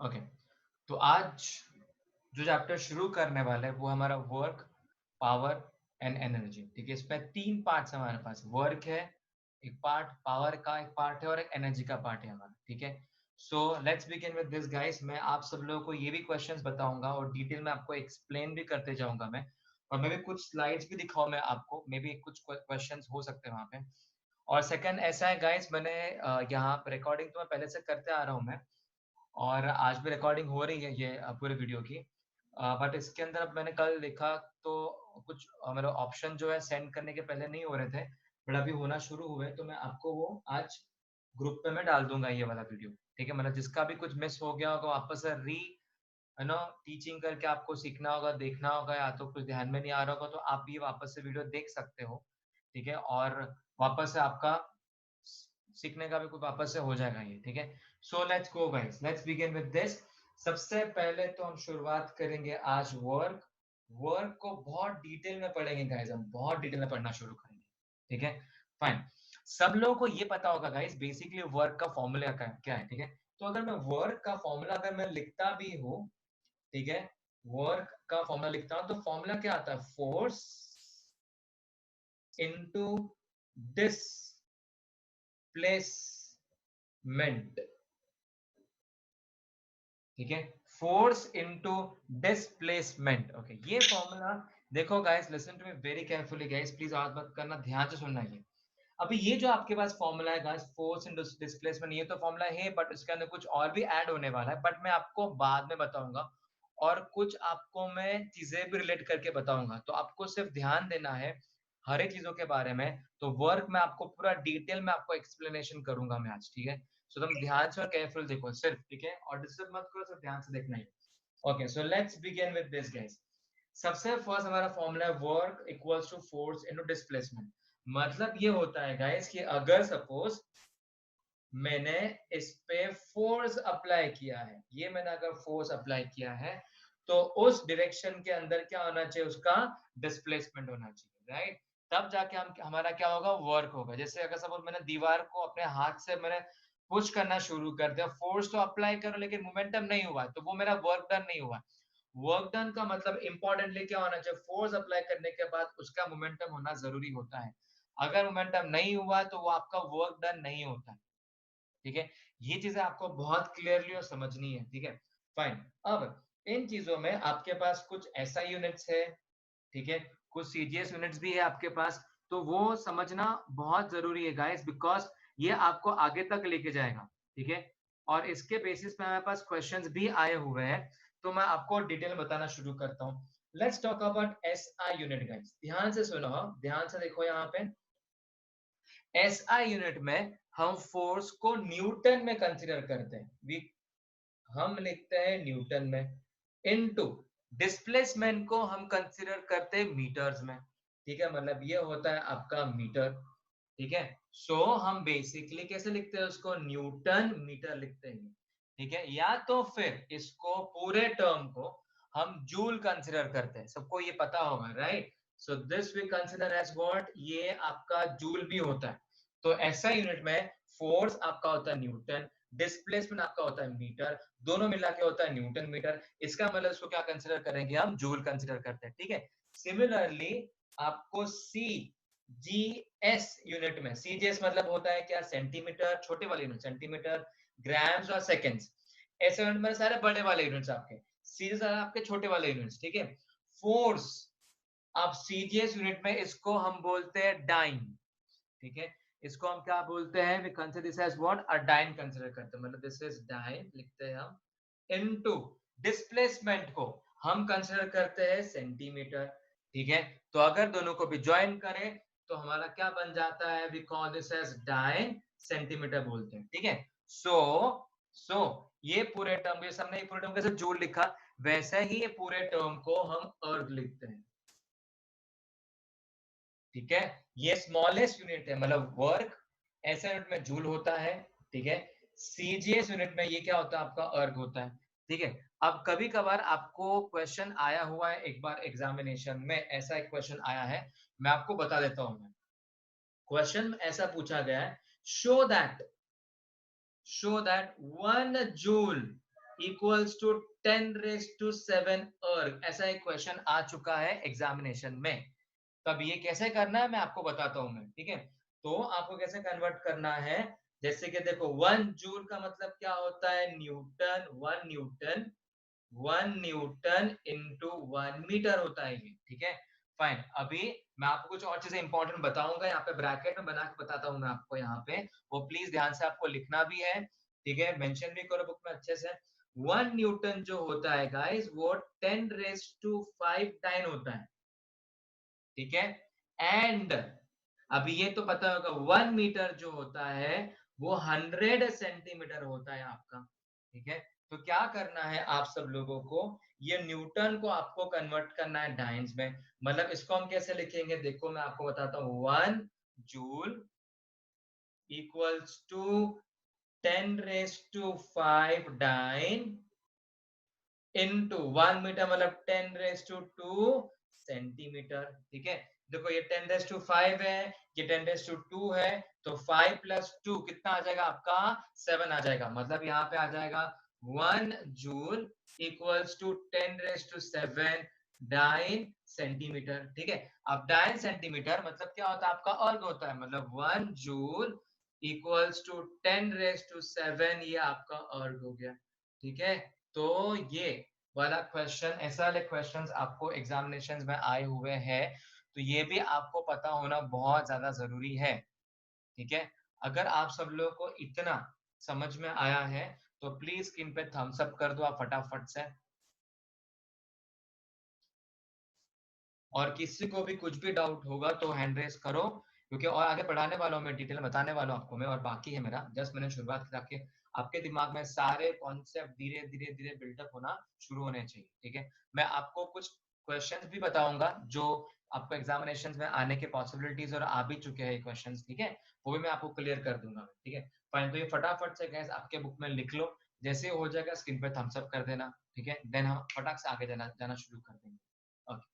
Okay, तो आज जो चैप्टर शुरू करने वाला है वो हमारा वर्क, पावर एंड एनर्जी। ठीक है, इसमें 3 पार्ट्स हमारे पास। वर्क है एक पार्ट, पावर का एक पार्ट है और एक एनर्जी का पार्ट है हमारा। ठीक है, सो let's begin with this guys. मैं आप सब लोगों को ये भी क्वेश्चंस बताऊंगा और डिटेल में आपको एक्सप्लेन भी करते जाऊंगा मैं, और मैं भी कुछ स्लाइड्स भी दिखाऊं मैं आपको, मे बी कुछ क्वेश्चंस हो सकते हैं वहाँ पे। और सेकंड ऐसा है गाइस, मैंने यहाँ पर रिकॉर्डिंग तो मैं पहले से करते आ रहा हूँ मैं, और आज भी रिकॉर्डिंग हो रही है ये पूरे वीडियो की। बट इसके अंदर अब मैंने कल देखा तो कुछ मेरे ऑप्शन जो है सेंड करने के पहले नहीं हो रहे थे, बट अभी होना शुरू हुए, तो मैं आपको वो आज ग्रुप पे मैं डाल दूंगा ये वाला वीडियो। ठीक है, मतलब जिसका भी कुछ मिस हो गया होगा वापस से री है ना टीचिंग करके आपको सीखना होगा, देखना होगा, या तो कुछ ध्यान में नहीं आ रहा होगा तो आप भी वापस से वीडियो देख सकते हो। ठीक है, और वापस से आपका सीखने का भी कुछ वापस से हो जाएगा ये। ठीक है, so let's go guys, let's begin with this. सबसे पहले तो हम शुरुआत करेंगे आज वर्क। वर्क को बहुत डिटेल में पढ़ेंगे गाइस, हम बहुत डिटेल में पढ़ना शुरू करेंगे। ठीक है, फाइन। सब लोगों को ये पता होगा गाइस बेसिकली वर्क का फॉर्मूला क्या है। ठीक है, तो अगर मैं वर्क का फॉर्मूला अगर मैं लिखता भी हूँ, ठीक है, वर्क का फॉर्मूला लिखता हूं तो फॉर्मूला क्या आता है? Force into displacement. ठीक है, फोर्स इनटू डिस्प्लेसमेंट। ओके, ये फॉर्मूला देखो guys, listen to me very carefully guys, please आज बात करना, ध्यान से सुनना। ये अभी ये जो आपके पास फॉर्मूला है गाइस, फोर्स इनटू डिस्प्लेसमेंट, ये तो फॉर्मूला है, बट इसके अंदर कुछ और भी ऐड होने वाला है, बट मैं आपको बाद में बताऊंगा। और कुछ आपको मैं चीजें भी रिलेट करके बताऊंगा, तो आपको सिर्फ ध्यान देना है हर एक चीजों के बारे में। तो वर्क में आपको पूरा डिटेल में आपको एक्सप्लेनेशन करूंगा मैं आज। ठीक है, सो तुम ध्यान से और केयरफुल देखो सिर्फ। ठीक है, और डिस्टर्ब मत करो, सिर्फ ध्यान से देखना ही। Okay, so let's begin with this guys. सबसे फर्स्ट हमारा फॉर्मूला है work equals to force into displacement. मतलब ये होता है गाइस कि अगर सपोज मैंने इस पे फोर्स अप्लाई किया है, ये मैंने अगर फोर्स अप्लाई किया है, तो उस डायरेक्शन के अंदर क्या होना चाहिए? उसका डिस्प्लेसमेंट होना चाहिए, राइट? तब जाके हम हमारा क्या होगा? वर्क होगा। जैसे अगर सपोज मैंने दीवार को अपने हाथ से मैंने पुश करना शुरू कर दिया, फोर्स तो अप्लाई करो लेकिन मोमेंटम नहीं हुआ, तो वो मेरा वर्क डन नहीं हुआ। वर्क डन का मतलब इंपॉर्टेंटली क्या होना चाहिए? फोर्स अप्लाई करने के बाद उसका मोमेंटम होना जरूरी होता है। अगर मोमेंटम नहीं हुआ तो वो आपका वर्क डन नहीं होता है। ठीक है, ये चीजें आपको बहुत क्लियरली और समझनी है। ठीक है, फाइन। अब इन चीजों में आपके पास कुछ एसआई यूनिट्स है, ठीक है, कुछ सीजीएस यूनिट्स भी है आपके पास, तो वो समझना बहुत जरूरी है गाइस, बिकॉज ये आपको आगे तक लेके जाएगा। ठीक है, और इसके बेसिस पे हमारे पास क्वेश्चंस भी आए हुए हैं, तो मैं आपको डिटेल बताना शुरू करता हूँ। Let's talk about SI unit guys, ध्यान से सुनो, ध्यान से देखो यहाँ पे। एसआई यूनिट में हम फोर्स को न्यूटन में कंसीडर करते हैं, हम लिखते हैं न्यूटन में, इनटू डिस्प्लेसमेंट को हम कंसीडर करते हैं मीटर्स में। ठीक है, मतलब ये होता है आपका मीटर। ठीक है, सो हम बेसिकली कैसे लिखते हैं उसको? न्यूटन मीटर लिखते हैं। ठीक है, या तो फिर इसको पूरे टर्म को हम जूल कंसीडर करते हैं, सबको ये पता होगा, right? So this we consider as what? ये आपका जूल भी होता है। तो ऐसा यूनिट में फोर्स आपका होता है न्यूटन, डिस्प्लेसमेंट आपका होता है मीटर, दोनों मिला के होता है न्यूटन मीटर। इसका मतलब इसको क्या कंसीडर करेंगे? हम जूल कंसीडर करते हैं। ठीक है, सिमिलरली आपको सी जी एस यूनिट में, सीजीएस मतलब होता है क्या? सेंटीमीटर, छोटे वाले यूनिट सेंटीमीटर, ग्राम्स और सेकेंड्स। ऐसे यूनिट में सारे बड़े वाले यूनिट्स आपके, सीरीज आपके छोटे वाले यूनिट्स। ठीक है, फोर्स अब सीजीएस यूनिट में इसको हम बोलते हैं डाइन। ठीक है, इसको हम क्या बोलते हैं? We consider this as what? A dyne consider करते हैं, मतलब दिस इज डाइन लिखते हैं हम। इनटू डिस्प्लेसमेंट को हम कंसीडर करते हैं सेंटीमीटर। ठीक है, तो अगर दोनों को भी ज्वाइन करें तो हमारा क्या बन जाता है? We call this as dyne centimetre बोलते हैं। ठीक है, सो सो ये पूरे टर्म, ये हमने पूरे टर्म कैसे जूल लिखा, वैसे ही ये पूरे टर्म को हम अर्ग लिखते हैं। ठीक है, ये स्मॉलेस्ट यूनिट है, मतलब वर्क ऐसा यूनिट में जूल होता है। ठीक है, सीजीएस यूनिट में ये क्या होता है? आपका अर्ग होता है। ठीक है, अब कभी कभार आपको क्वेश्चन आया हुआ है, एक बार एग्जामिनेशन में ऐसा एक क्वेश्चन आया है, मैं आपको बता देता हूं। मैं क्वेश्चन ऐसा पूछा गया है, show that 1 joule equals to 10⁻⁷ erg. ऐसा एक क्वेश्चन आ चुका है एग्जामिनेशन में। तब ये कैसे करना है मैं आपको बताता हूं मैं, ठीक है। तो आपको कैसे कन्वर्ट करना है, जैसे कि देखो 1 जूल का मतलब क्या होता है, न्यूटन। 1 न्यूटन इंटू 1 मीटर होता है ये, ठीक है। फाइन, अभी मैं आपको कुछ और चीजें इंपॉर्टेंट बताऊंगा, यहाँ पे ब्रैकेट में बना के बताता हूँ मैं आपको यहाँ पे, वो प्लीज ध्यान से आपको लिखना भी है, ठीक है, मेंशन भी करो बुक में अच्छे से। 1 न्यूटन जो होता है गाइस वो 10⁵ डाइन होता है, ठीक है। एंड अभी ये तो पता होगा 1 मीटर जो होता है वो 100 सेंटीमीटर होता है आपका, ठीक है। तो क्या करना है आप सब लोगों को, ये न्यूटन को आपको कन्वर्ट करना है डाइन्स में। मतलब इसको हम कैसे लिखेंगे, देखो मैं आपको बताता हूँ। 1 joule equals to 10⁵ dyne into 1 metre मतलब 10⁻² सेंटीमीटर, ठीक है। देखो ये 10⁵ है, ये 10⁻² है, तो 5 + 2 कितना आ जाएगा आपका, 7 आ जाएगा। मतलब यहाँ पे आ जाएगा 1 joule equals to 10⁻⁷ dyne centimetre, ठीक है। अब डाइन सेंटीमीटर मतलब क्या होता है आपका, अर्ग होता है। मतलब 1 जूल इक्वल्स टू 10⁻⁷, ये आपका अर्ग हो गया, ठीक है। तो ये वाला क्वेश्चन, ऐसा वाले क्वेश्चंस आपको एग्जामिनेशंस में आए हुए हैं, तो ये भी आपको पता होना बहुत ज्यादा जरूरी है, ठीक है। अगर आप सब लोगों को इतना समझ में आया है तो प्लीज स्क्रीन पे थम्स अप कर दो आप फटाफट से। और किसी को भी कुछ भी डाउट होगा तो हैंड रेस करो, क्योंकि और आगे पढ़ाने वाला हूँ मैं, डिटेल बताने वाला हूँ आपको मैं, और बाकी है मेरा, जस्ट मैंने शुरुआत की, आपके आपके दिमाग में सारे कॉन्सेप्ट धीरे धीरे धीरे बिल्डअप होना शुरू होने चाहिए, ठीक है। मैं आपको कुछ क्वेश्चंस भी बताऊंगा जो आपको एग्जामिनेशन में आने के पॉसिबिलिटीज और आ भी चुके हैं क्वेश्चन, ठीक है, वो भी मैं आपको क्लियर कर दूंगा, ठीक है। फाइन, तो ये फटाफट से गैस आपके बुक में लिख लो, जैसे हो जाएगा स्क्रीन पे थम्स अप कर देना, ठीक है। देन हम फटाक से आगे जाना जाना शुरू कर देंगे। ओके,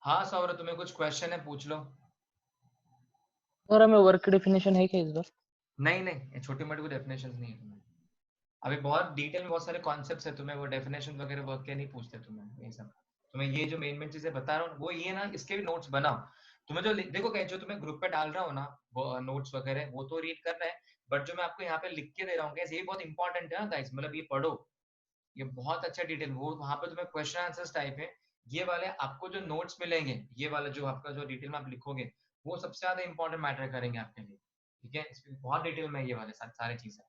हाँ सौरभ, तुम्हें कुछ क्वेश्चन है पूछ लो। सर हमें वर्क डेफिनेशन है क्या इस बार? नहीं नहीं, ये छोटी मोटी कोई डेफिनेशन नहीं है तुम्हें, अभी बहुत डिटेल में बहुत सारे कॉन्सेप्ट्स है, तुम्हें वो डेफिनेशन वगैरह वर्क के नहीं पूछते तुम्हें ये सब। तुम्हें ये जो मेन मेन चीजें बता रहा हूँ वो ये ना, इसके भी नोट्स बनाओ। तुम्हें जो देखो कहीं जो तुम्हें ग्रुप पे डाल रहा हूँ ना वो नोट्स वगैरह, वो तो रीड कर रहे हैं, बट जो मैं आपको यहाँ पे लिख के दे रहा हूँ ये बहुत इंपॉर्टेंट है ना गाइस, मतलब ये पढ़ो, ये बहुत अच्छा डिटेल, वो वहां पे तुम्हें क्वेश्चन आंसर्स टाइप है। ये वाले आपको जो नोट्स मिलेंगे, ये वाला जो आपका जो डिटेल में आप लिखोगे, वो सबसे ज्यादा इंपॉर्टेंट मैटर करेंगे आपके लिए, ठीक है। इसमें बहुत डिटेल में ये वाले सारे चीजें।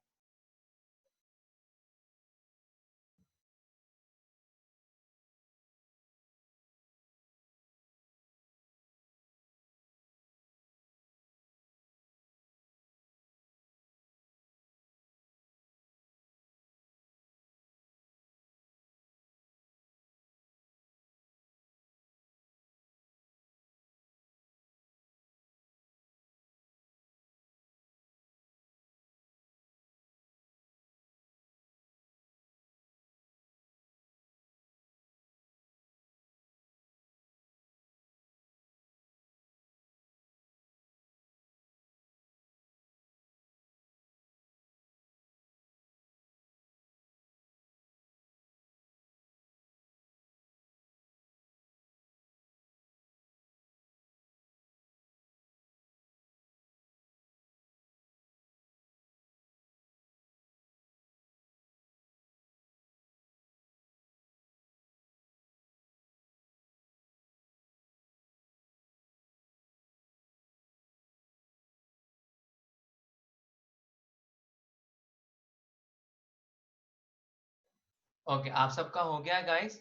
ओके, आप सबका हो गया गाइस?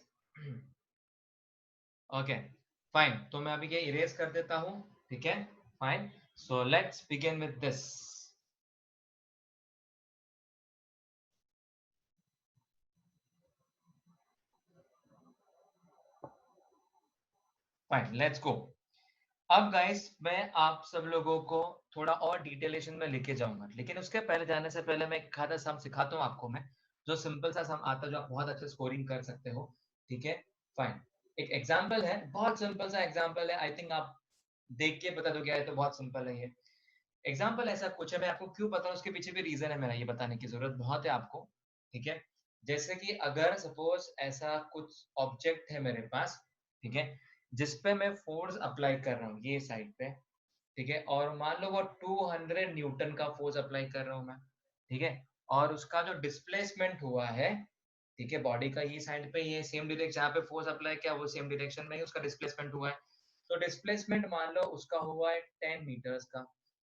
ओके, फाइन, तो मैं अभी ये इरेज कर देता हूँ, ठीक है। Fine, so let's begin with this. Fine, let's go. अब गाइस मैं आप सब लोगों को थोड़ा और डिटेलेशन में लेके जाऊंगा, लेकिन उसके पहले जाने से पहले मैं एक आधा सम सिखाता हूँ आपको मैं, जो सिंपल सा सम आता है जो आप बहुत अच्छे स्कोरिंग कर सकते हो, ठीक है। फाइन, एक एग्जांपल है, बहुत सिंपल सा एग्जांपल है, आई थिंक आप देख के बता दोगे, तो बहुत सिंपल है ये। एग्जाम्पल ऐसा कुछ है, मैं आपको क्यों बता रहा हूँ उसके पीछे भी रीजन है, मेरा ये बताने की जरूरत बहुत है आपको, ठीक है। जैसे कि अगर सपोज ऐसा कुछ ऑब्जेक्ट है मेरे पास, ठीक है, जिसपे मैं फोर्स अप्लाई कर रहा हूँ ये साइड पे, ठीक है, और मान लो वो 200 न्यूटन का फोर्स अप्लाई कर रहा हूँ मैं, ठीक है, और उसका जो डिस्प्लेसमेंट हुआ है, ठीक है, बॉडी का ये साइड पे ये सेम डायरेक्शन जहाँ पे फोर्स अप्लाई किया वो सेम डायरेक्शन में ही उसका डिस्प्लेसमेंट हुआ है, तो डिस्प्लेसमेंट मान लो उसका हुआ है 10 मीटर्स का,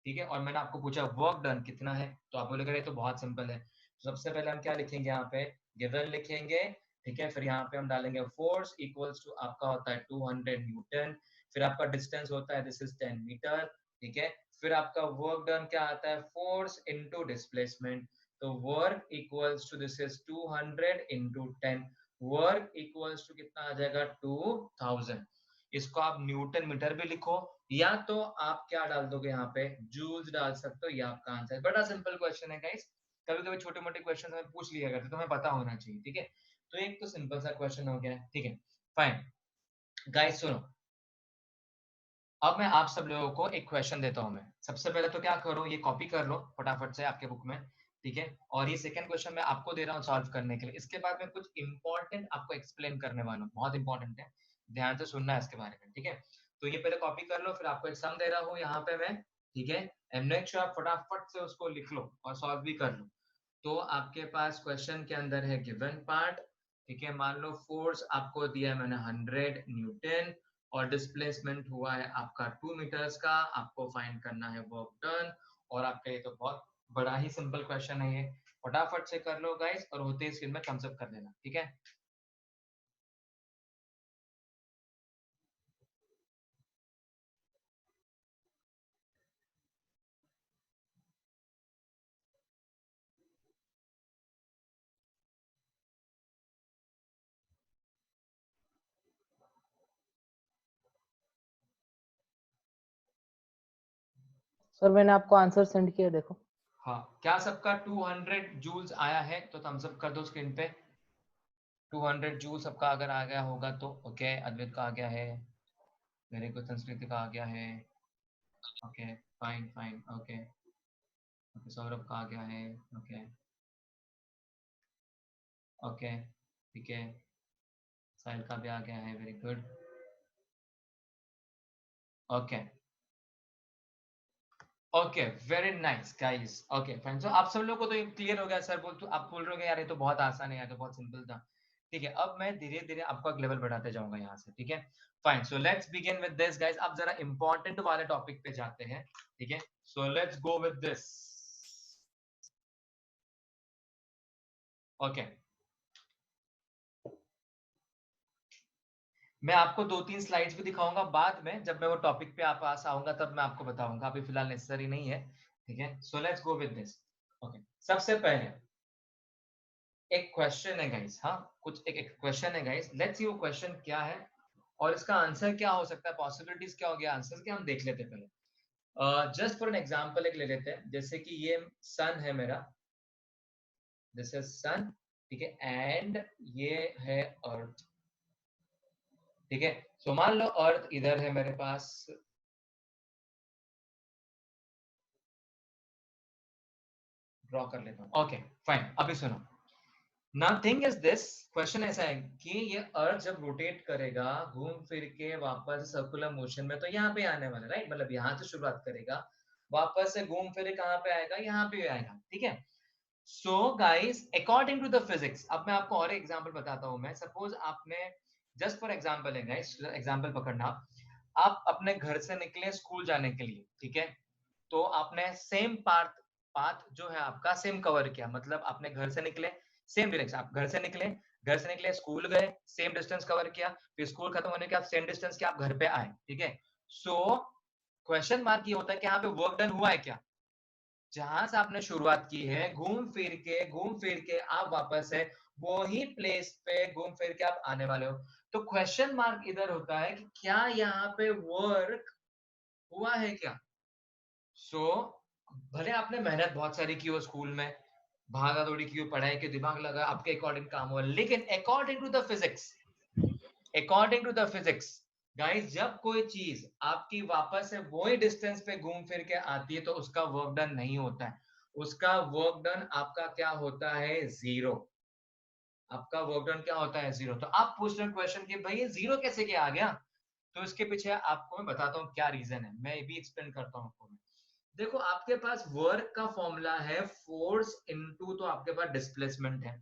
ठीक है, और मैंने आपको पूछा वर्क डन कितना है, तो आप बोलेंगे ये तो बहुत सिंपल है। तो सबसे पहले हम क्या लिखेंगे यहाँ पे, गिवन लिखेंगे, ठीक है, फिर यहाँ पे हम डालेंगे फोर्स इक्वल्स टू आपका होता है 200 न्यूटन, फिर आपका डिस्टेंस होता है दिस इज 10 मीटर, ठीक है, फिर आपका वर्क डन क्या आता है, फोर्स इनटू डिस्प्लेसमेंट, तो work equals to this is 200 into 10, work equals to कितना आ जाएगा 2000। इसको आप न्यूटन मीटर भी लिखो, या तो आप क्या डाल दोगे यहाँ पे जूल्स डाल सकते हो, ये आपका आंसर है। बड़ा सिंपल क्वेश्चन है गाइस, कभी कभी छोटे मोटे क्वेश्चन हमें पूछ लिया करते तो हमें पता होना चाहिए, ठीक है। तो एक तो सिंपल सा क्वेश्चन हो गया, ठीक है, फाइन। गाइस सुनो, अब मैं आप सब लोगों को एक क्वेश्चन देता हूं। मैं सबसे पहले तो क्या करो, ये कॉपी कर लो फटाफट से आपके बुक में, ठीक है, और ये सेकंड क्वेश्चन मैं आपको दे रहा हूँ सॉल्व करने के लिए। इसके बाद मैं कुछ इंपॉर्टेंट आपको एक्सप्लेन करने वाला हूँ, बहुत इंपॉर्टेंट है, ध्यान से सुनना है इसके बारे में, ठीक है। तो ये पहले कॉपी कर लो, फिर आपको एक सम दे रहा हूँ यहाँ पे मैं, ठीक है, एंड मेक श्योर आप फटाफट से उसको लिख लो और सॉल्व भी कर लो। तो आपके पास क्वेश्चन के अंदर है गिवन पार्ट, ठीक है, मान लो फोर्स आपको दिया है मैंने 100 न्यूटन, और डिस्प्लेसमेंट हुआ है आपका 2 मीटर्स का, आपको फाइंड करना है वर्क डन, और आपका ये तो बहुत बड़ा ही सिंपल क्वेश्चन है ये, फटाफट से कर लो गाइस, और होते ही स्क्रीन में थम्स अप कर देना, ठीक है। सर मैंने आपको आंसर सेंड किया, देखो। हाँ, क्या सबका 200 जूल्स आया है तो थम्स अप कर दो स्क्रीन पे। 200 जूल सबका अगर आ गया होगा तो ओके, अद्वैत का आ गया है, मेरे को संस्कृति का आ गया है, okay, fine fine, okay okay, Saurabh का आ गया है, ओके ओके, ठीक है, साहिल का भी आ गया है, very good, okay okay, very nice guys, okay fine. So आप सब लोगों को तो क्लियर हो गया, सर बोल तो आप बोल रहे हो यार ये तो बहुत आसान है, यार तो बहुत सिंपल था, ठीक है। अब मैं धीरे धीरे आपका लेवल बढ़ाते जाऊंगा यहाँ से, ठीक है, fine. So let's begin with this guys, अब जरा इंपॉर्टेंट वाले टॉपिक पे जाते हैं, ठीक है, so let's go with this, okay. मैं आपको 2-3 स्लाइड्स भी दिखाऊंगा बाद में, जब मैं वो टॉपिक पे आप पास आऊंगा तब मैं आपको बताऊंगा, अभी फिलहाल नेसेसरी नहीं है, ठीक है। So let's go with this, okay. सबसे पहले एक क्वेश्चन है गाइस, हाँ कुछ एक क्वेश्चन है गाइस, लेट्स सी वो क्वेश्चन क्या है और इसका आंसर क्या हो सकता है, पॉसिबिलिटीज क्या हो गया आंसर के, हम देख लेते हैं पहले। जस्ट फॉर एन एग्जांपल एक ले लेते हैं, जैसे कि ये सन है मेरा, दिस इज सन, ठीक है, एंड ये है अर्थ, ठीक है। सो मान लो अर्थ इधर है मेरे पास, ड्रॉ कर लेता हूँ, ओके फाइन। अभी सुनो, now thing is this, question ऐसा है कि ये अर्थ जब रोटेट करेगा घूम फिर के वापस सर्कुलर मोशन में, तो यहाँ पे आने वाला, राइट, मतलब यहाँ से शुरुआत करेगा, वापस से घूम फिर कहाँ पे आएगा, यहाँ पे आएगा, ठीक है। So guys according to the physics, अब मैं आपको और एग्जांपल बताता हूँ। मैं सपोज आपने, जस्ट फॉर एग्जांपल है गाइस, एग्जांपल पकड़ना, आप अपने घर से निकले स्कूल जाने के लिए, ठीक है, तो आपने सेम पाथ पाथ जो है आपका सेम कवर किया, मतलब अपने घर से निकले सेम डायरेक्शन, आप घर से निकले स्कूल गए, सेम डिस्टेंस कवर किया, फिर स्कूल खत्म होने के बाद सेम डिस्टेंस के आप घर पे आए, ठीक है। सो क्वेश्चन मार्क ये होता है कि यहाँ पे वर्क डन हुआ है क्या, जहां से आपने शुरुआत की है घूम फिर के आप वापस है वही प्लेस पे घूम फिर के आप आने वाले हो, तो क्वेश्चन मार्क इधर होता है कि क्या यहाँ पे वर्क हुआ है क्या। सो भले आपने मेहनत बहुत सारी की हो स्कूल में, भागा दौड़ी की हो, पढ़ाई के दिमाग लगा, आपके अकॉर्डिंग काम हुआ, लेकिन according to the physics guys जब कोई चीज आपकी वापस से वही डिस्टेंस पे घूम फिर के आती है तो उसका वर्क डन नहीं होता है, उसका वर्क डन आपका क्या होता है, जीरो। आपका वर्क डन क्या होता है, जीरो। तो आप पूछ रहे हो क्वेश्चन कि भाई ये जीरो कैसे क्या आ गया, तो इसके पीछे आपको मैं बताता हूँ क्या रीजन है, मैं भी एक्सप्लेन करता हूँ आपको। देखो आपके पास वर्क का फॉर्मूला है फोर्स इनटू, तो आपके पास डिस्प्लेसमेंट है,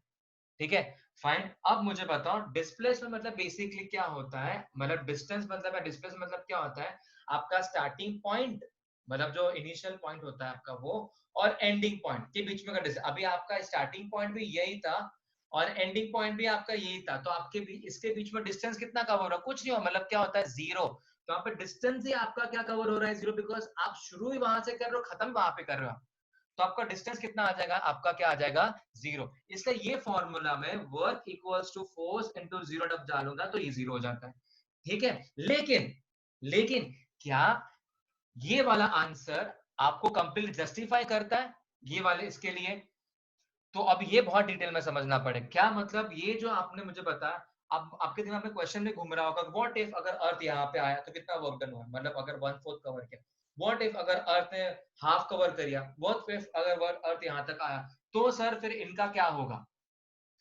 ठीक है। फाइन, अब मुझे बताओ डिस्प्लेसमेंट मतलब बेसिकली क्या होता है, मतलब डिस्टेंस मतलब है, डिस्प्लेसमेंट मतलब क्या होता है, आपका स्टार्टिंग पॉइंट मतलब जो इनिशियल पॉइंट होता है आपका वो, और एंडिंग पॉइंट के बीच में का डिस्टेंस। अभी आपका स्टार्टिंग पॉइंट भी यही था और एंडिंग पॉइंट भी आपका यही था, तो आपके इसके बीच में डिस्टेंस कितना कवर हो रहा है, कुछ नहीं हो, मतलब क्या होता है, जीरो। तो यहाँ पे डिस्टेंस ही आपका क्या कवर हो रहा है, जीरो, बिकॉज आप शुरू ही वहां से कर रहे हो, खत्म वहां पे कर रहे हो, तो आपका डिस्टेंस कितना आ जाएगा, आपका क्या आ जाएगा, जीरो। इसलिए ये फॉर्मूला में work equals to force into zero जब डालूंगा तो ये जीरो हो जाता है, ठीक है। लेकिन लेकिन क्या ये वाला आंसर आपको कंप्लीट जस्टिफाई करता है, ये वाले इसके लिए? तो अब ये बहुत डिटेल में समझना पड़े, क्या मतलब ये जो आपने मुझे बताया, अब आपके दिमाग में क्वेश्चन में घूम रहा होगा, व्हाट इफ अगर अर्थ यहाँ पे आया तो कितना वर्क डन हुआ, मतलब अगर 1/4 कवर किया, व्हाट इफ अगर अर्थ ने हाफ कवर करिया, व्हाट इफ अगर अर्थ यहाँ तक आया, तो सर फिर इनका क्या होगा,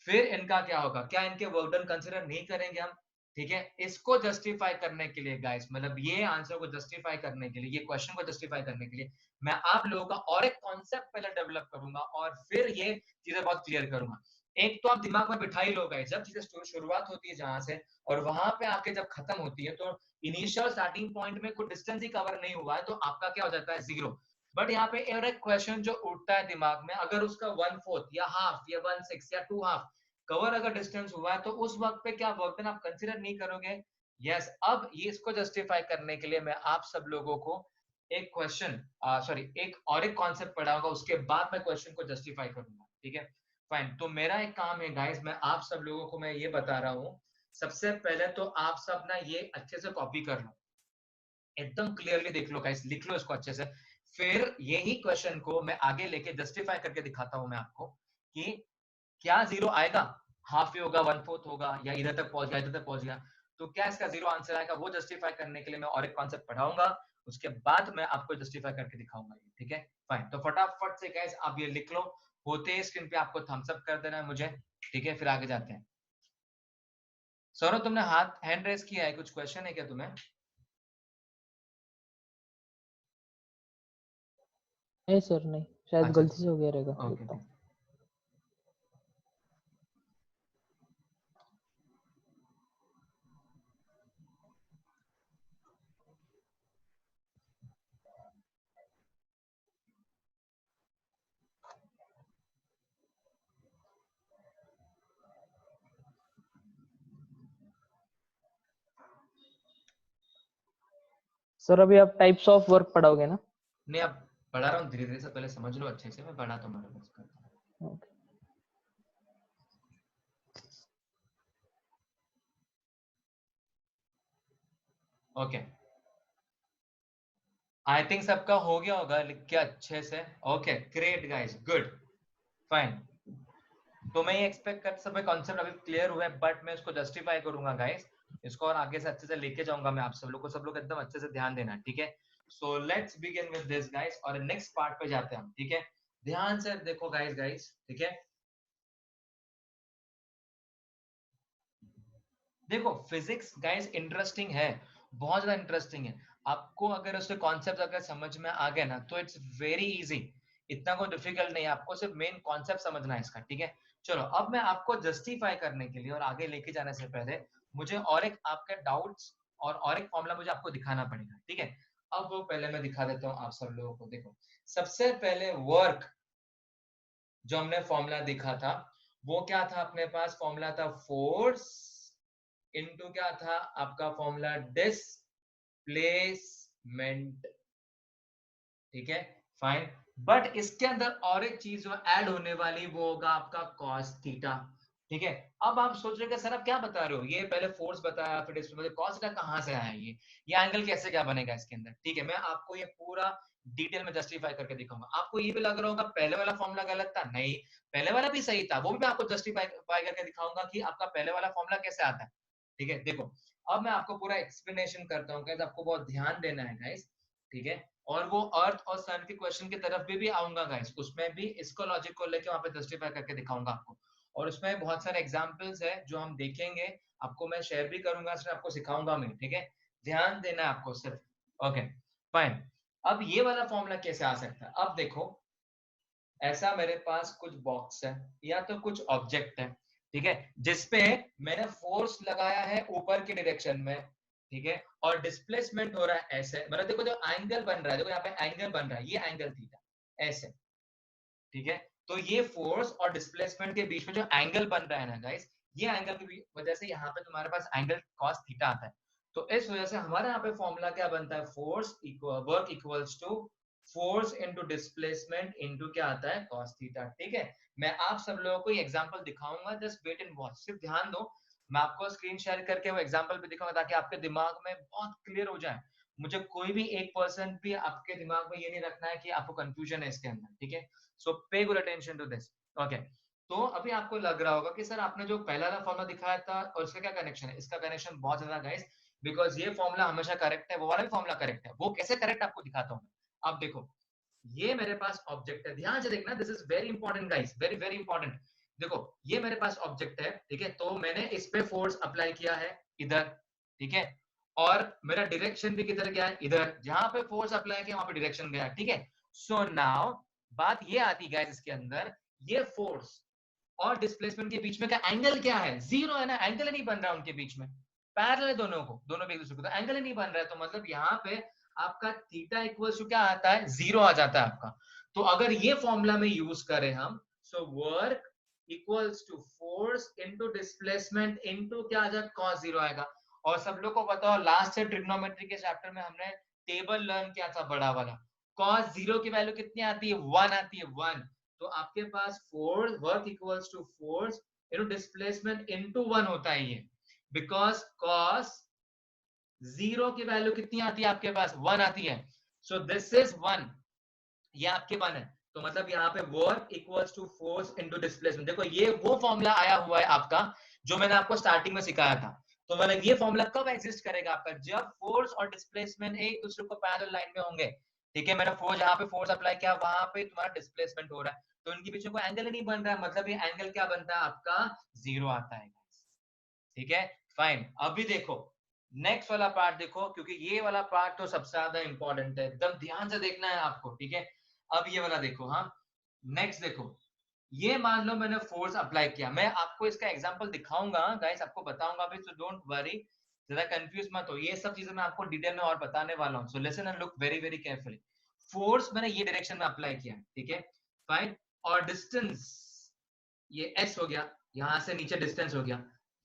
फिर इनका क्या होगा, क्या इनके वर्क डन कंसिडर नहीं करेंगे हम, ठीक है। इसको जस्टिफाई करने के लिए गाइस, मतलब ये आंसर को जस्टिफाई करने के लिए, ये क्वेश्चन को जस्टिफाई करने के लिए मैं आप लोगों का और एक कॉन्सेप्ट पहले डेवलप करूंगा और फिर ये चीजें बहुत क्लियर करूंगा। एक तो आप दिमाग में बिठा ही लो गाइस, जब चीजें शुरुआत होती है जहां से और वहां पे आके जब खत्म होती है, तो इनिशियल स्टार्टिंग पॉइंट में कोई डिस्टेंस ही कवर नहीं हुआ है, तो आपका क्या हो जाता है, जीरो। बट यहाँ पे एक क्वेश्चन जो उठता है दिमाग में, अगर उसका 1/4 या हाफ या 1/6 या 2/2 कवर अगर डिस्टेंस हुआ है, तो उस वक्त पे क्या वर्क डन आप कंसीडर नहीं करोगे? यस। अब ये इसको जस्टिफाई करने के लिए मैं आप सब लोगों को एक क्वेश्चन, सॉरी, एक और एक कॉन्सेप्ट पढ़ाऊंगा, उसके बाद मैं क्वेश्चन को जस्टिफाई करूंगा, ठीक है। फाइन, तो मेरा एक काम है गाइस, मैं आप सब लोगों को मैं ये बता रहा हूँ, सबसे पहले तो आप सब ना ये अच्छे से कॉपी कर लो, एकदम क्लियरली देख लो गाइस, लिख लो इसको अच्छे से। फिर यही क्वेश्चन को मैं आगे लेके जस्टिफाई करके दिखाता हूं मैं आपको कि क्या जीरो आएगा, हाफ ही होगा, 1/4 होगा, या इधर तक पहुंच गया, इधर तक पहुंच गया, तो क्या इसका जीरो आंसर आएगा, वो जस्टिफाई करने के लिए मैं और एक कॉन्सेप्ट पढ़ाऊंगा, उसके बाद मैं आपको जस्टिफाई करके दिखाऊंगा ये, ठीक है। फाइन, तो फटाफट से गाइस आप ये लिख लो, होते ही स्क्रीन पे आपको थम्स अप कर देना है मुझे, ठीक है। फिर आगे जाते हैं। सौरभ तुमने हाथ हैंड रेस किया है, कुछ क्वेश्चन है क्या तुम्हें? नहीं सर, नहीं, शायद अच्छा, गलती से हो गया रहेगा, ओके देखता हूँ। सर अभी आप टाइप्स ऑफ वर्क पढ़ाओगे ना? नहीं, अब पढ़ा रहा हूँ धीरे धीरे से, पहले समझ लो अच्छे से, मैं पढ़ा तुम्हारा बस करता ओके। हूँ, ओके। आई थिंक सबका हो गया होगा लिख के अच्छे से, okay great guys, good, fine. तो मैं ये एक्सपेक्ट कर, सब कॉन्सेप्ट अभी क्लियर हुआ है, बट मैं इसको जस्टिफाई करूंगा गाइस, इसको और आगे से अच्छे से लेके जाऊंगा मैं आप सब लोग को, सब लोग एकदम अच्छे से ध्यान देना, ठीक है। सो let's begin with this guys, और नेक्स्ट पार्ट पे जाते हैं हम, ठीक है। ध्यान से देखो गाइस, गाइस ठीक है। देखो फिजिक्स गाइस इंटरेस्टिंग है, बहुत ज्यादा इंटरेस्टिंग है। आपको अगर उसके कॉन्सेप्ट अगर समझ में आ गए ना, तो इट्स वेरी इजी, इतना कोई डिफिकल्ट नहीं है, आपको सिर्फ मेन कॉन्सेप्ट समझना है इसका, ठीक है। चलो अब मैं आपको जस्टिफाई करने के लिए और आगे लेके जाने से पहले मुझे और एक आपके डाउट्स और एक फॉर्मूला मुझे आपको दिखाना पड़ेगा, ठीक है। अब वो पहले मैं दिखा देता हूँ आप सब लोगों को, देखो सबसे पहले वर्क जो हमने फॉर्मूला देखा था, वो क्या था, अपने पास फॉर्मूला था फोर्स इनटू क्या था आपका फॉर्मूला, डिस्प्लेसमेंट, ठीक है। फाइन, बट इसके अंदर और एक चीज जो ऐड होने वाली वो होगा आपका cos थीटा, ठीक है। अब आप सोच रहे हैं सर आप क्या बता रहे हो, ये पहले फोर्स बताया फिर डिस्प्लेसमेंट, cos थीटा कहां से आया, ये एंगल कैसे क्या बनेगा इसके अंदर, ठीक है। मैं आपको ये पूरा डिटेल में जस्टिफाई करके दिखाऊंगा। आपको ये भी लग रहा होगा पहले वाला फॉर्मूला गलत था, नहीं, पहले वाला भी सही था, वो भी मैं आपको जस्टिफाई करके दिखाऊंगा कि आपका पहले वाला फॉर्मूला कैसे आता है, ठीक है। देखो अब मैं आपको पूरा एक्सप्लेनेशन करता हूँ गाइस, आपको बहुत ध्यान देना है गाइस, ठीक है। और वो अर्थ और सन के क्वेश्चन की तरफ भी आऊंगा गाइस, उसमें भी इसको लॉजिक को लेके वहां पे जस्टिफाई करके दिखाऊंगा आपको। और उसमें बहुत सारे एग्जांपल्स है जो हम देखेंगे, आपको मैं शेयर भी करूंगा, सिर्फ आपको सिखाऊंगा मैं, ठीक है। ध्यान देना है आपको सिर्फ। Okay fine. अब ये वाला फॉर्मूला कैसे आ सकता है, अब देखो ऐसा मेरे पास कुछ बॉक्स है या तो कुछ ऑब्जेक्ट है, ठीक है, जिसपे मैंने फोर्स लगाया है ऊपर के डायरेक्शन में, ठीक है, और डिस्प्लेसमेंट हो रहा है ऐसे, मतलब देखो जो एंगल बन रहा है, देखो यहाँ पे एंगल बन रहा है, ये एंगल थीटा ऐसे, ठीक है। तो ये फोर्स और डिस्प्लेसमेंट के बीच में जो एंगल बन रहा है ना गाइस, ये एंगल की वजह से यहाँ पे तुम्हारे पास एंगल cos थीटा आता है। तो इस वजह से हमारे यहाँ पे फॉर्मूला क्या बनता है, force work equals to force into displacement into क्या आता है, cos थीटा, ठीक है। मैं आप सब लोगों को ये एग्जांपल दिखाऊंगा, जस्ट वेट एंड वॉच, सिर्फ ध्यान दो। मैं आपको स्क्रीन शेयर करके वो एग्जांपल भी दिखाऊंगा ताकि आपके दिमाग में बहुत क्लियर हो जाए। मुझे कोई भी 1% भी आपके दिमाग में ये नहीं रखना है कि आपको कंफ्यूजन है इसके अंदर, ठीक है। So pay good attention to this. Okay, तो अभी आपको लग रहा होगा कि सर आपने जो पहला वाला फॉर्मूला दिखाया था और इसका क्या कनेक्शन है, इसका कनेक्शन बहुत ज्यादा गाइस, बिकॉज ये फॉर्मूला हमेशा करेक्ट है, वो वाला भी फॉर्मूला करेक्ट है। वो कैसे करेक्ट आपको दिखाता हूँ। अब देखो ये मेरे पास ऑब्जेक्ट है, ध्यान से देखना, this is very important guys, very very important. देखो ये मेरे पास ऑब्जेक्ट है, ठीक है, तो मैंने इस पे फोर्स अप्लाई किया है इधर, ठीक है, और मेरा डायरेक्शन भी किधर गया है, इधर, जहां पे फोर्स अप्लाई किया वहां पे डायरेक्शन गया, ठीक है। सो नाउ बात ये आती गाइस इसके अंदर, ये फोर्स और डिस्प्लेसमेंट के बीच में का एंगल क्या है, जीरो है ना, एंगल ही नहीं बन रहा उनके बीच में, पैरेलल है दोनों को, दोनों भी एक दूसरे को, तो एंगल ही नहीं बन रहा है, तो मतलब यहाँ पे आपका थीटा इक्वल्स टू क्या आता है, जीरो आ जाता है आपका। तो अगर ये फॉर्मूला में यूज करें हम, so work equals to force into displacement into क्या आ जाएगा, cos जीरो आएगा। और सब लोग को बताओ लास्ट से ट्रिग्नोमेट्री के चैप्टर में हमने टेबल लर्न किया था बड़ा वाला, cos जीरो की वैल्यू कितनी आती है, 1 आती है, 1। तो आपके पास force work equals to force into displacement into 1 होता है ये, बिकॉज cos जीरो की वैल्यू कितनी आती है आपके पास, 1 आती है। सो दिस इज 1, ये आपके 1 है। तो मतलब यहाँ पे work equals to force into displacement, देखो ये वो फॉर्मूला आया हुआ है आपका जो मैंने आपको स्टार्टिंग में सिखाया था। तो मतलब ये फॉर्मूला कब एग्जिस्ट करेगा आपका, जब फोर्स और डिस्प्लेसमेंट एक दूसरे को पैरेलल लाइन में होंगे, ठीक है। मैंने फोर्स जहां पे फोर्स अप्लाई किया वहां पे तुम्हारा डिस्प्लेसमेंट हो रहा है, तो इनके बीच में कोई एंगल ही नहीं बन रहा है, मतलब ये एंगल क्या बनता है आपका, जीरो आता है, ठीक है। फाइन, अभी देखो नेक्स्ट वाला पार्ट देखो, क्योंकि ये वाला पार्ट तो सबसे ज्यादा इंपॉर्टेंट है, एकदम ध्यान से देखना है आपको, ठीक है। अब ये वाला देखो, हाँ नेक्स्ट देखो, ये मान लो मैंने फोर्स अप्लाई किया, मैं आपको इसका एग्जांपल दिखाऊंगा गाइस, आपको बताऊंगा भी, तो डोंट वरी, ज्यादा कंफ्यूज मत हो, ये सब चीजें मैं आपको डिटेल में और बताने वाला हूँ। So listen and look very very carefully. Force मैंने ये डायरेक्शन में अप्लाई किया, ठीक है, फाइन। और डिस्टेंस ये s हो गया, यहां से नीचे डिस्टेंस हो गया,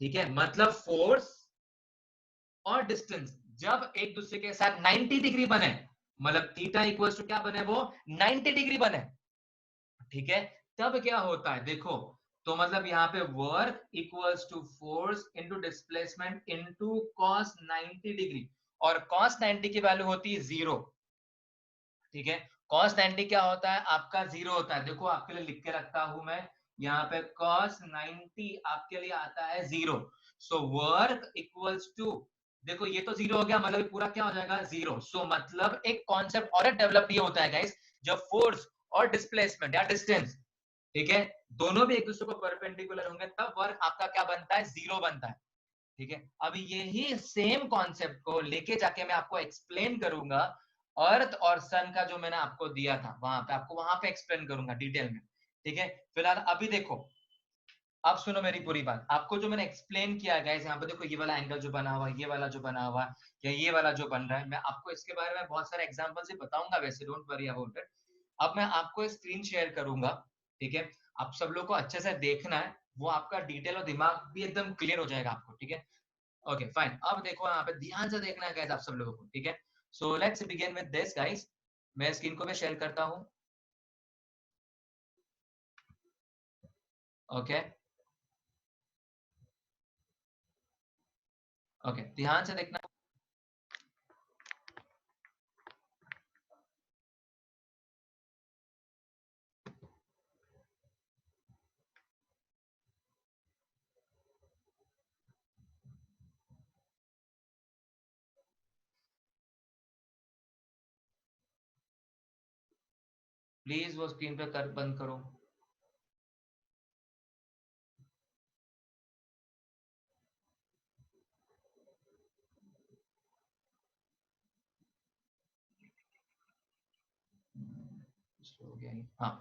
ठीक है। मतलब फोर्स और डिस्टेंस जब एक दूसरे के साथ 90 डिग्री बने, मतलब थीटा इक्वल्स टू क्या बने, वो 90 डिग्री बने, ठीक है, तब क्या होता है देखो। तो मतलब यहाँ पे work equals to force into displacement into cos 90 degree, और cos 90 की वैल्यू होती है जीरो, ठीक है। cos 90 क्या होता है आपका, जीरो होता है, देखो आपके लिए लिख के रखता हूं मैं यहाँ पे, cos 90 आपके लिए आता है zero. So work equals to, देखो ये तो जीरो हो गया, मतलब पूरा क्या हो जाएगा, जीरो। सो मतलब एक कॉन्सेप्ट और डेवलप ये होता है गाइस, जब फोर्स और डिस्प्लेसमेंट या डिस्टेंस, ठीक है, दोनों भी एक दूसरे को परपेंडिकुलर होंगे, तब वर्क आपका क्या बनता है, जीरो बनता है, ठीक है। अब यही सेम कॉन्सेप्ट को लेके जाके मैं आपको एक्सप्लेन करूंगा अर्थ और सन का, जो मैंने आपको दिया था वहां पे, आपको वहां पे एक्सप्लेन करूंगा डिटेल में, ठीक है। फिलहाल अभी देखो, अब सुनो मेरी पूरी बात, आपको जो मैंने एक्सप्लेन किया है गाइस, यहाँ पे देखो ये वाला एंगल जो बना हुआ है, ये वाला जो बना हुआ है, या ये वाला जो बन रहा है, मैं आपको इसके बारे में बहुत सारे एग्जांपल से बताऊंगा, वैसे डोंट वरी अबाउट इट। अब मैं आपको स्क्रीन शेयर करूंगा, ठीक है, आप सब लोग को अच्छे से देखना है, वो आपका डिटेल और दिमाग भी एकदम क्लियर हो जाएगा आपको, ठीक है। ओके फाइन, अब देखो यहाँ पे ध्यान से देखना है गाइस आप सब लोगों को, ठीक है। सो let's begin with this guys, मैं स्क्रीन को भी शेयर करता हूँ, ओके ओके, ध्यान से देखना। प्लीज वो स्क्रीन पे कर बंद करो। हो गया ये? हाँ,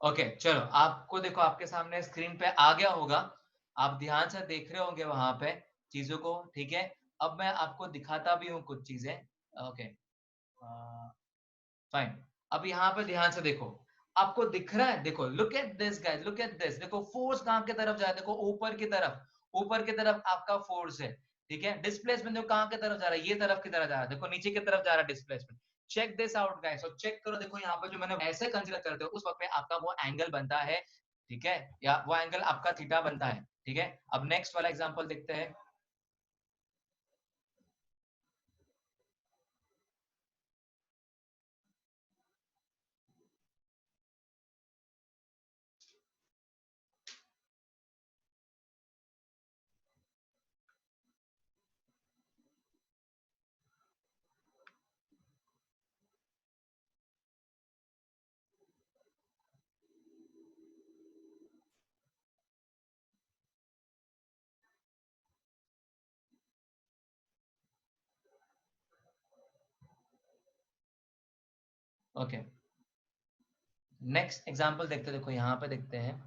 ओके चलो, आपको देखो आपके सामने स्क्रीन पे आ गया होगा, आप ध्यान से देख रहे होंगे वहां पे चीजों को, ठीक है। अब मैं आपको दिखाता भी हूँ कुछ चीजें। Okay fine. अब यहाँ पे ध्यान से देखो, आपको दिख रहा है, देखो look at this guys, look at this, देखो फोर्स कहाँ की तरफ जा रहा है, देखो ऊपर की तरफ, ऊपर की तरफ आपका फोर्स है, ठीक है। डिस्प्लेसमेंट देखो कहाँ की तरफ जा रहा है, ये तरफ की तरफ जा रहा है, देखो नीचे की तरफ जा रहा है displacement. Check this out guys, और चेक करो, देखो यहाँ पे जो मैंने ऐसे कंसीडर करते हो उस वक्त में आपका वो एंगल बनता है, ठीक है, या वो एंगल आपका थीटा बनता है, ठीक है। अब नेक्स्ट वाला एग्जांपल देखते हैं। ओके, नेक्स्ट एग्जांपल देखते हैं, देखो यहाँ पे देखते हैं।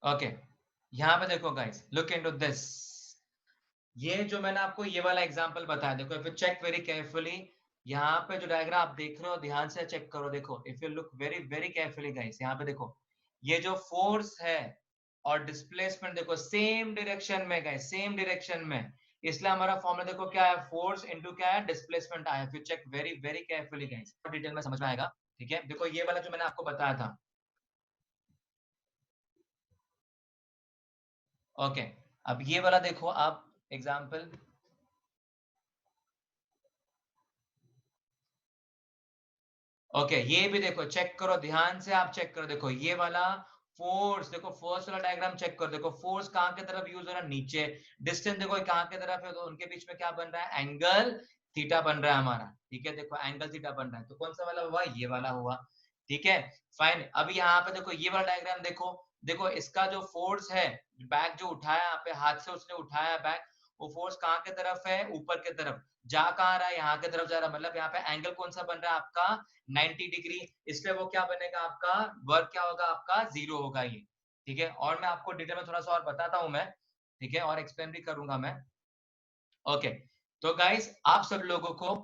ओके, यहाँ पे देखो गाइस, लुक इनटू दिस, ये जो मैंने आपको ये वाला एग्जांपल बताया, देखो if you check very carefully, यहाँ पे जो डायग्राम आप देख रहे हो ध्यान से चेक करो, देखो if you look very very carefully guys, यहाँ पे देखो ये जो फोर्स है और डिस्प्लेसमेंट देखो सेम डायरेक्शन में गए, सेम डायरेक्शन में, इसलिए हमारा फॉर्मूला देखो क्या है, फोर्स इनटू क्या है, डिस्प्लेसमेंट आया। If you check very very carefully guys, detail में समझ में आएगा, ठीक है। देखो ये वाला जो मैंने आपको बताया था, ओके, अब ये वाला देखो आप एग्जाम्पल, ओके ये भी देखो, चेक करो ध्यान से, आप चेक करो, देखो ये वाला फोर्स, देखो फर्स्ट वाला डायग्राम चेक करो, देखो फोर्स कहाँ की तरफ यूज हो रहा है, नीचे। डिस्टेंस देखो कहाँ की तरफ है, तो उनके बीच में क्या बन रहा है, एंगल थीटा बन रहा है हमारा, ठीक है। देखो एंगल थीटा बन रहा है, तो कौन सा वाला हुआ, ये वाला हुआ, ठीक है। फाइन, अभी यहाँ पे देखो ये वाला डायग्राम देखो, देखो इसका जो फोर्स है, बैग जो उठाया यहाँ पे हाथ से उसने उठाया बैग, वो फोर्स कहाँ की तरफ है, ऊपर की तरफ, जा कहाँ रहा है, यहाँ की तरफ जा रहा है, मतलब यहाँ पे एंगल कौन सा बन रहा है आपका, 90 डिग्री, इसलिए वो क्या बनेगा आपका, वर्क क्या होगा आपका, जीरो होगा ये, ठीक है। और मैं आपको डिटेल में थोड़ा सा और बताता हूं मैं, ठीक है, और एक्सप्लेन भी करूंगा मैं। ओके, तो गाइस आप सब लोगों को,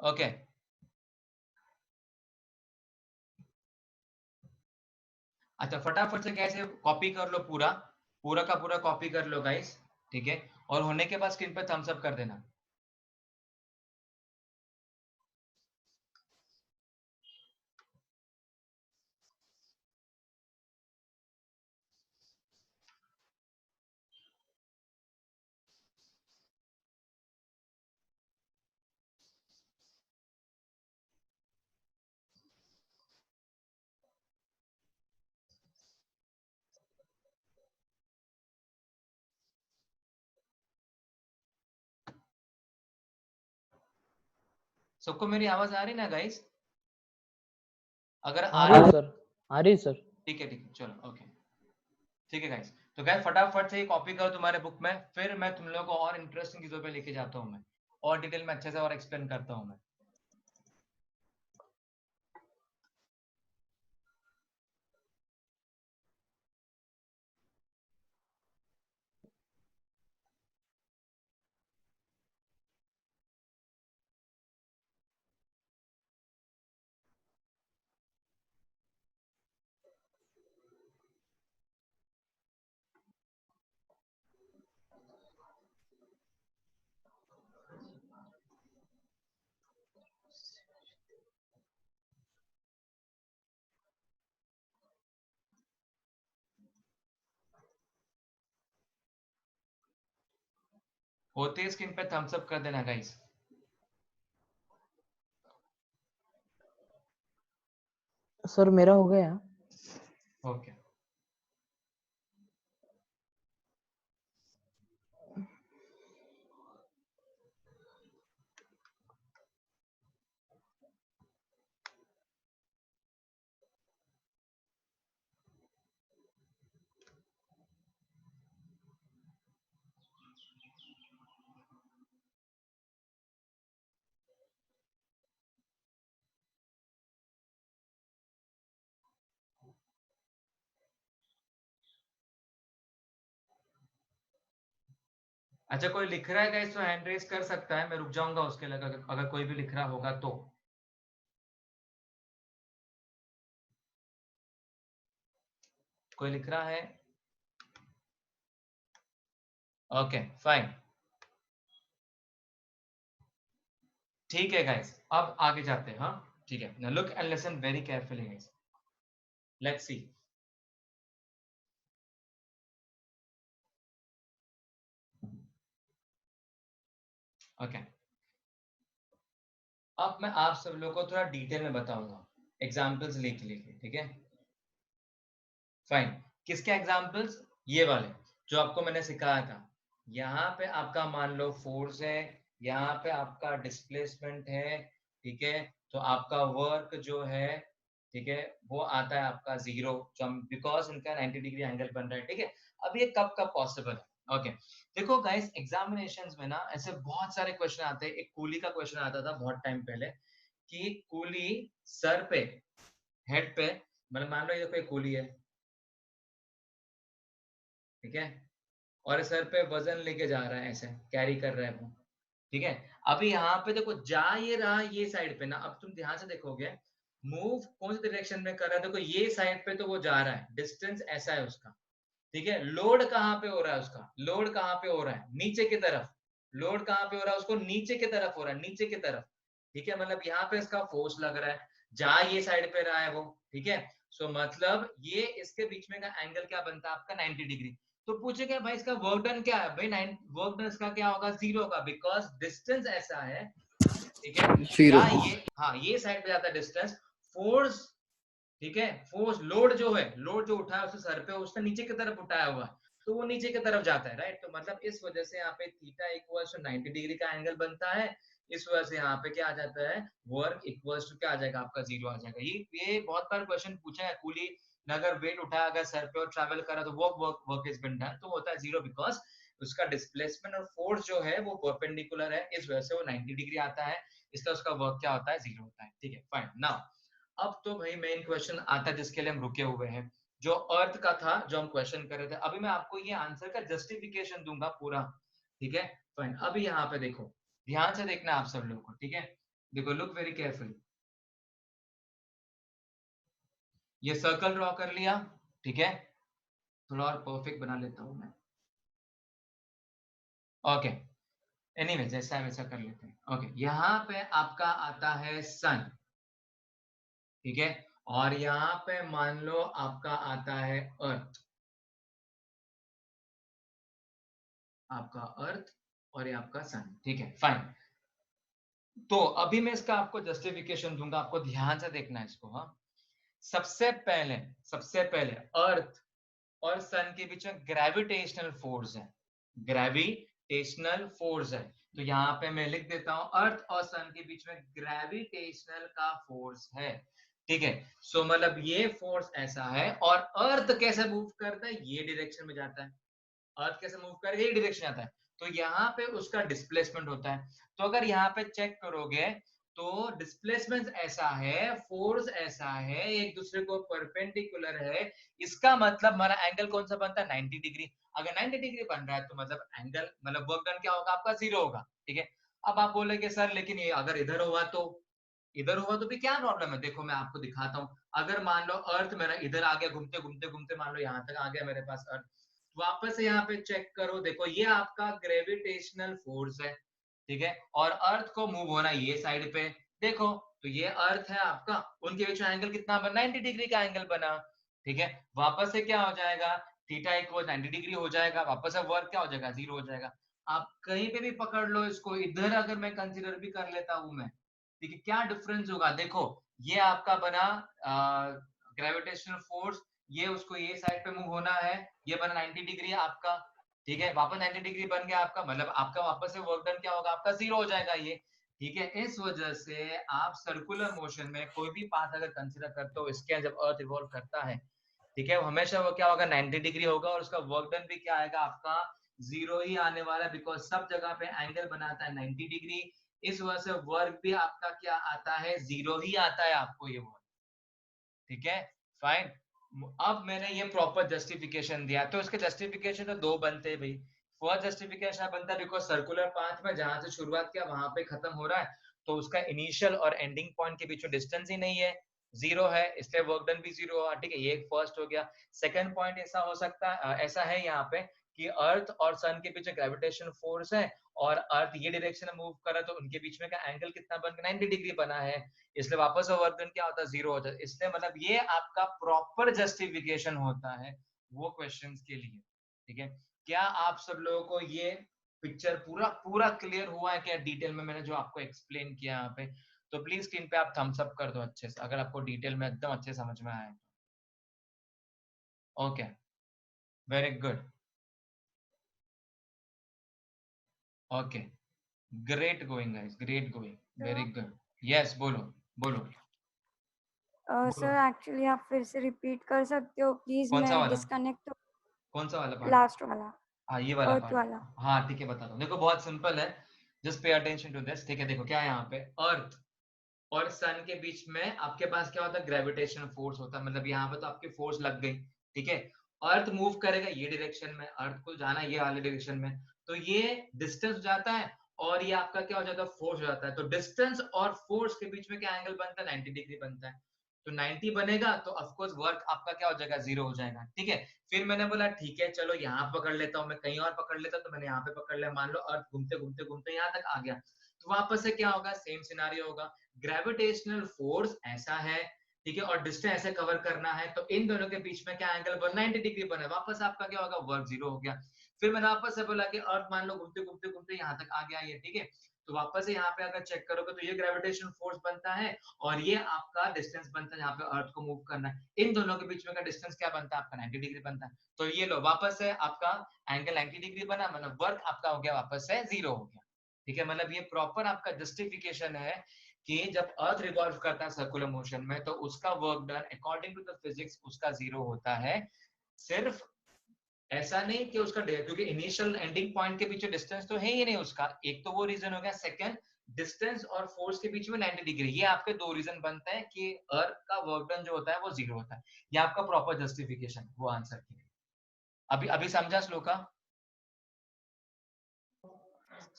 ओके, अच्छा फटाफट से कैसे कॉपी कर लो, पूरा पूरा का पूरा कॉपी कर लो गाइस, ठीक है, और होने के बाद स्क्रीन पे थम्स अप कर देना। सबको मेरी आवाज आ रही ना गाइस, अगर आ आ रही रही, है सर, आ रही है सर। ठीक है, ठीक है, चलो ओके, ठीक है गाइस। तो गाइस फटाफट से कॉपी करो तुम्हारे बुक में, फिर मैं तुम लोगों को और इंटरेस्टिंग चीजों पे लेके जाता हूँ मैं, और डिटेल में अच्छे से और एक्सप्लेन करता हूँ मैं। होते ही स्क्रीन पे थम्स अप कर देना गाइस। सर मेरा हो गया। ओके अच्छा, कोई लिख रहा है गाइस तो हैंड रेज कर सकता है, मैं रुक जाऊंगा उसके लिए अगर कोई भी लिख रहा होगा तो। कोई लिख रहा है? ओके फाइन, ठीक है गाइस, अब आगे जाते हैं। हाँ ठीक है, now look and listen very carefully guys, let's see. Okay, अब मैं आप सब लोगों को थोड़ा डिटेल में बताऊंगा, एग्जांपल्स लेके लेके, ठीक है फाइन। किसके एग्जांपल्स? ये वाले जो आपको मैंने सिखाया था। यहाँ पे आपका मान लो फोर्स है, यहाँ पे आपका डिस्प्लेसमेंट है, ठीक है, तो आपका वर्क जो है, ठीक है, वो आता है आपका 0, बिकॉज इनका 90 डिग्री एंगल बन रहा है, ठीक है। अब ये कब कब पॉसिबल है? ओके देखो गाइस, एग्जामिनेशंस में ना ऐसे बहुत सारे क्वेश्चन आते हैं। एक कूली का क्वेश्चन आता था बहुत टाइम पहले, कि कूली सर पे, हेड पे, मतलब मान लो ये कोई कूली है, ठीक है, और सर पे वजन लेके जा रहा है, ऐसे कैरी कर रहा है वो, ठीक है। अभी यहाँ पे देखो, जा ये रहा ये साइड पे ना, अब तुम ध्यान से देखोगे मूव कौन सी डायरेक्शन में कर रहा है, देखो ये साइड पे तो वो जा रहा है, डिस्टेंस ऐसा है उसका, ठीक है। लोड कहाँ पे हो रहा है उसका? लोड कहाँ पे हो रहा है? नीचे की तरफ। लोड कहाँ पे हो रहा है? उसको नीचे की तरफ हो रहा है, नीचे की तरफ, ठीक है। मतलब यहाँ पे इसका फोर्स लग रहा है, जहां ये साइड पे रहा है वो, ठीक है। सो मतलब ये इसके बीच में का एंगल क्या बनता है आपका? 90 डिग्री। तो पूछेगा भाई इसका वर्क डन क्या है? भाई वर्क डन इसका क्या होगा? 0 होगा, बिकॉज डिस्टेंस ऐसा है, ठीक है। जीरो। जहां ये, हाँ ये साइड पे जाता है डिस्टेंस, फोर्स, ठीक है, फोर्स लोड जो है, लोड जो उठाया उसके सर पे, उसने नीचे की तरफ उठाया हुआ है, तो वो नीचे की तरफ जाता है, राइट। तो मतलब इस वजह से यहाँ पे थीटा इक्वल्स टू 90 डिग्री का एंगल बनता है। इस वजह से यहाँ पे क्या आ जाता है? वर्क इक्वल्स टू क्या आ जाएगा आपका? 0 आ जाएगा। ये बहुत बार क्वेश्चन पूछा है, कूली ने अगर वेट उठाया अगर सर पे और ट्रैवल करा तो वो वर्क इज बीन डन, तो होता है 0, बिकॉज उसका डिस्प्लेसमेंट और फोर्स जो है वो परपेंडिकुलर है, इस वजह से वो 90 डिग्री आता है, इसलिए उसका वर्क क्या होता है? 0 होता है, ठीक है फाइन। नाउ अब तो भाई मेन क्वेश्चन आता है जिसके लिए हम रुके हुए हैं, जो अर्थ का था, जो हम क्वेश्चन कर रहे थे। अभी मैं आपको ये आंसर का जस्टिफिकेशन दूंगा पूरा, ठीक है फाइन। अभी यहाँ पे देखो, ध्यान से देखना आप सब लोगों को, ठीक है। देखो लुक वेरी केयरफुली, ये सर्कल ड्रॉ कर लिया, ठीक है। थोड़ा और परफेक्ट बना लेता हूं मैं, ओके। एनीवे जैसा है वैसा कर लेते हैं, ओके। यहाँ पे आपका आता है सन, ठीक है, और यहाँ पे मान लो आपका आता है अर्थ, आपका अर्थ, और ये आपका सन, ठीक है फाइन। तो अभी मैं इसका आपको जस्टिफिकेशन दूंगा, आपको ध्यान से देखना है इसको। हाँ, सबसे पहले, सबसे पहले अर्थ और सन के बीच में ग्रेविटेशनल फोर्स है, ग्रेविटेशनल फोर्स है। तो यहाँ पे मैं लिख देता हूं, अर्थ और सन के बीच में ग्रेविटेशनल का फोर्स है, ठीक है। सो मतलब ये फोर्स ऐसा है, और अर्थ कैसे मूव करता है? ये डायरेक्शन में जाता है। अर्थ कैसे मूव करेगा? ये डायरेक्शन आता है, तो यहाँ पे उसका डिस्प्लेसमेंट होता है। तो अगर यहाँ पे चेक करोगे तो डिस्प्लेसमेंट ऐसा है, फोर्स ऐसा है, एक दूसरे को परपेंडिकुलर है, इसका मतलब हमारा एंगल कौन सा बनता है? 90 डिग्री। अगर 90 डिग्री बन रहा है तो मतलब एंगल, मतलब वर्क डन क्या होगा आपका? 0 होगा, ठीक है। अब आप बोलेंगे सर लेकिन ये अगर इधर हुआ तो, इधर हुआ तो भी क्या प्रॉब्लम है? देखो मैं आपको दिखाता हूँ। अगर मान लो अर्थ मेरा इधर आ गया, घूमते घूमते घूमते मान लो यहाँ तक आ गया मेरे पास अर्थ, वापस से यहाँ पे चेक करो, देखो ये आपका ग्रेविटेशनल फोर्स है, ठीक है, और अर्थ को मूव होना ये साइड पे, देखो तो ये अर्थ है आपका, उनके बीच में एंगल कितना बना? 90 डिग्री का एंगल बना, ठीक है। वापस से क्या हो जाएगा? थीटा इक्वल 90 डिग्री हो जाएगा, वापस से वर्क क्या हो जाएगा? 0 हो जाएगा। आप कहीं पे भी पकड़ लो इसको, इधर अगर मैं कंसीडर भी कर लेता हूं मैं, ठीक है, क्या डिफरेंस होगा? देखो ये आपका बना ग्रेविटेशनल फोर्स, ये उसको ये साइड पे मूव होना है, ये बना 90 डिग्री आपका, ठीक है, वापस 90 डिग्री बन गया आपका, मतलब आपका वापस से वर्क डन क्या होगा? आपका जीरो हो जाएगा ये, ठीक है। इस वजह से आप सर्कुलर मोशन में कोई भी पाथ अगर कंसीडर करते हो, इसके जब अर्थ रिवॉल्व करता है, ठीक है, हमेशा वो क्या होगा? 90 डिग्री होगा, और उसका वर्क डन भी क्या आएगा आपका? जीरो ही आने वाला है, बिकॉज सब जगह पे एंगल बनाता है 90 डिग्री। इस वजह से वर्क भी आपका क्या आता है? जीरो ही आता है आपको ये वर्क, ठीक है, फाइन। अब मैंने ये प्रॉपर जस्टिफिकेशन दिया, तो इसके जस्टिफिकेशन तो दो बनते हैं भाई। फर्स्ट जस्टिफिकेशन बनता है बिकॉज सर्कुलर पाथ में जहां से शुरुआत किया वहां पे खत्म हो रहा है, तो उसका इनिशियल और एंडिंग पॉइंट के बीच में डिस्टेंस ही नहीं है, जीरो है, इसलिए वर्क डन भी जीरो हुआ, ठीक है, ये फर्स्ट हो गया। सेकंड पॉइंट ऐसा हो सकता है, ऐसा है यहाँ पे कि अर्थ और सन के पीछे ग्रेविटेशन फोर्स है, और अर्थ ये डायरेक्शन में मूव कर रहा है, तो उनके बीच में का एंगल कितना बन गया? 90 डिग्री बना है, इसलिए वापस वर्क डन क्या होता है? जीरो होता है। इसलिए मतलब ये आपका प्रॉपर जस्टिफिकेशन होता है वो क्वेश्चंस के लिए, ठीक है। क्या आप सब लोगों को ये पिक्चर पूरा पूरा क्लियर हुआ है क्या डिटेल में? मैंने जो आपको एक्सप्लेन किया यहाँ पे, तो प्लीज स्क्रीन पे आप थम्स अप कर दो अच्छे से अगर आपको डिटेल में एकदम अच्छे समझ में आए। Okay, very good, okay, great going guys, great going, very good. Yes, बोलो बोलो बोलो। सर एक्चुअली आप फिर से रिपीट कर सकते हो प्लीज, कौन सा मैं वाला? डिस्कनेक्ट। कौन सा वाला पार्ट? लास्ट वाला, हाँ, ये वाला अर्थ पार्ट। वाला। हाँ ठीक है, बता दो। देखो बहुत सिंपल है, just pay attention to this, ठीक है। देखो क्या है यहाँ पे, अर्थ और सन के बीच में आपके पास क्या होता है? ग्रेविटेशन फोर्स होता है, मतलब यहाँ पे तो आपकी फोर्स लग गई, ठीक है। अर्थ मूव करेगा ये डायरेक्शन में, अर्थ को जाना ये वाले डायरेक्शन में, तो ये डिस्टेंस हो जाता है, और ये आपका क्या हो जाता है? फोर्स हो जाता है। तो डिस्टेंस और फोर्स के बीच में क्या एंगल बनता है? 90 डिग्री बनता है। तो 90 बनेगा तो ऑफकोर्स वर्क आपका क्या हो जाएगा? जीरो हो जाएगा, ठीक है। फिर मैंने बोला ठीक है चलो यहाँ पकड़ लेता हूँ, मैं कहीं और पकड़ लेता हूँ, तो मैंने यहाँ पे पकड़ लिया, मान लो अर्थ घूमते घूमते घूमते यहाँ तक आ गया, तो वापस से क्या होगा? सेम सिनारियो होगा, ग्रेविटेशनल फोर्स ऐसा है, ठीक है, और डिस्टेंस ऐसे कवर करना है, तो इन दोनों के बीच में क्या एंगल बना? 90 डिग्री बना, वापस आपका क्या होगा? वर्क जीरो हो गया। फिर मैंने वापस से बोला कि अर्थ मान लो घूमते घूमते घूमते यहाँ तक आ गया ये, ठीक है, तो वापस से यहाँ पे अगर चेक करोगे तो ये ग्रेविटेशन फोर्स बनता है, और ये आपका डिस्टेंस बनता है जहाँ पे अर्थ को मूव करना है, इन दोनों के बीच में का डिस्टेंस क्या बनता है? आपका 90 डिग्री बनता है। तो ये लो वापस से आपका एंगल 90 डिग्री बना, मतलब वर्क आपका हो गया वापस से जीरो हो गया, ठीक है। मतलब ये प्रॉपर आपका जस्टिफिकेशन है कि जब अर्थ रिवॉल्व करता है सर्कुलर मोशन में, तो उसका work done according to the physics उसका जीरो होता है। सिर्फ ऐसा नहीं कि उसका क्योंकि इनिशियल एंडिंग पॉइंट के बीच डिस्टेंस तो है ही नहीं उसका, एक तो वो रीजन हो गया। सेकंड, डिस्टेंस और फोर्स के बीच में 90 डिग्री, ये आपके दो रीजन बनते हैं कि अर्थ का वर्क डन जो होता है वो जीरो होता है। ये आपका प्रॉपर जस्टिफिकेशन वो आंसर के लिए। अभी अभी समझा श्लोका?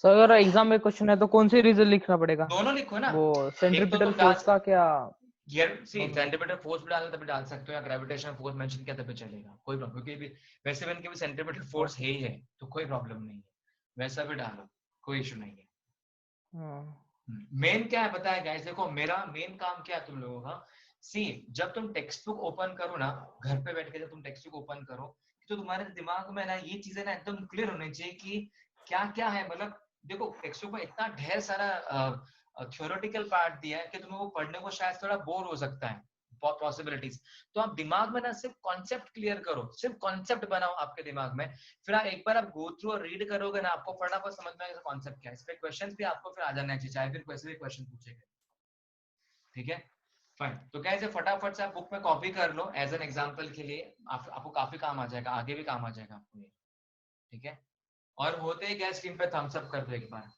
सर अगर एग्जाम में क्वेश्चन है तो कौन सी रीजन लिखना पड़ेगा? दोनों लिखो ना, वो एक तो सेंट्रीपिटल तुम डाल फोर्स का क्या? सी सेंटीमीटर फोर्स भी डालना तभी डाल सकते हो, या ग्रेविटेशनल फोर्स मेंशन किया तभी चलेगा, कोई प्रॉब्लम, क्योंकि वैसे भी इनके भी सेंटीमीटर फोर्स है ही है, तो कोई प्रॉब्लम नहीं है, वैसा भी डालो, कोई इशू नहीं है। मेन क्या है पता है गाइस? देखो मेरा मेन काम क्या है तुम लोगों का, सी जब तुम टेक्स्ट बुक ओपन करो ना, घर पे बैठ के जब तुम टेक्स्ट बुक ओपन करो, तो तुम्हारे दिमाग में ना ये चीजें ना एकदम क्लियर होनी चाहिए कि क्या क्या है। मतलब देखो टेक्स्ट बुक में इतना ढेर सारा थ्योरेटिकल पार्ट दिया है कि तुम्हें वो पढ़ने को शायद थोड़ा बोर हो सकता है, पॉसिबिलिटीज। तो आप दिमाग में ना सिर्फ कॉन्सेप्ट क्लियर करो, सिर्फ कॉन्सेप्ट बनाओ आपके दिमाग में, फिर एक बार आप गो थ्रू और रीड करोगे ना, आपको फटाफट समझ में आएगा कॉन्सेप्ट क्या है। इस पे क्वेश्चंस भी आपको फिर आ जाना चाहिए, चाहे फिर कैसे भी क्वेश्चन पूछेगा, ठीक है, फाइन। तो कैसे फटाफट से आप बुक में कॉपी कर लो एज एन एग्जांपल के लिए, आपको काफी काम आ जाएगा, आगे भी काम आ जाएगा आपको ये, ठीक है। और होते ही गैस स्क्रीन पे थम्स अप कर दो एक बार।